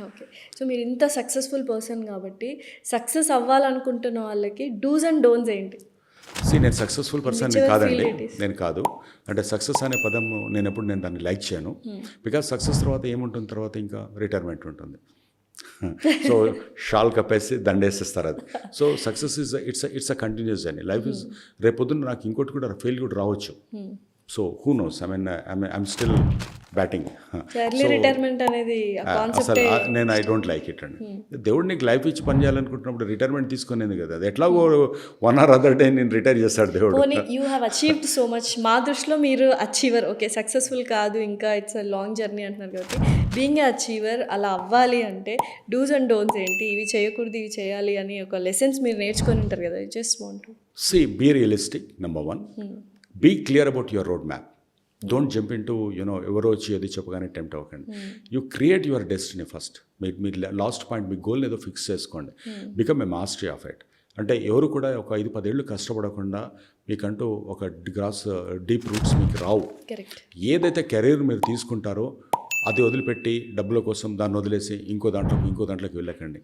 Okay. So మీరు ఇంత successful person కాబట్టి సక్సెస్ అవ్వాలనుకుంటున్న వాళ్ళకి డూస్ అండ్ డోంట్స్ ఏంటి? నేను సక్సెస్ఫుల్ పర్సన్ని విచ్ ఎవర్ కాదండి. Field it is. నేను కాదు. అంటే సక్సెస్ అనే పదం నేను దాన్ని లైక్ చేయను. బికాజ్ సక్సెస్ తర్వాత ఏముంటుంది, తర్వాత ఇంకా రిటైర్మెంట్ ఉంటుంది. సో షాల్ కప్పేసి దండేసేస్తారు అది. So success it's a continuous journey. Life is రేపొద్దున నాకు ఇంకోటి కూడా ఫెయిల్యూర్ రావచ్చు. So who knows, I'm still batting. Early retirement అనేది ఆ అసలు కాన్సెప్టే నేను ఐ డోంట్ లైక్ ఇట్ అండి. దేవుడు నీకు లైఫ్ ఇచ్చి పని చేయాలనుకుంటున్నప్పుడు రిటైర్మెంట్ తీసుకునేది కదా, అది ఎట్లాగో 1 or other day నేను రిటైర్ చేస్తాడు దేవుడు. పోనీ you have achieved so much. మా దృష్టిలో మీరు అచీవర్. ఓకే, సక్సెస్ఫుల్ కాదు, ఇంకా ఇట్స్ అ లాంగ్ జర్నీ అంటున్నారు కాబట్టి బీయింగ్ ఏ అచీవర్ అలా అవ్వాలి అంటే డూస్ అండ్ డోంట్స్ ఏంటి, ఇవి చేయకూడదు ఇవి చేయాలి అని ఒక లెసన్స్ మీరు నేర్చుకొని ఉంటారు కదా, just want to Be realistic, number one. Be clear about your roadmap. Don't jump into, ఎవరో వచ్చి ఏది చెప్పగానే టెంప్ట్ అవ్వకండి. You create your destiny first. మీ లాస్ట్ పాయింట్, మీ గోల్ని ఏదో ఫిక్స్ చేసుకోండి. Become a mastery of it. అంటే ఎవరు కూడా ఒక 5-10 ఏళ్ళు కష్టపడకుండా మీకంటూ ఒక డీప్ రూట్స్ మీకు రావు. కరెక్ట్. ఏదైతే కెరీర్ మీరు తీసుకుంటారో అది వదిలిపెట్టి డబ్బుల కోసం దాన్ని వదిలేసి ఇంకో దాంట్లోకి వెళ్ళకండి.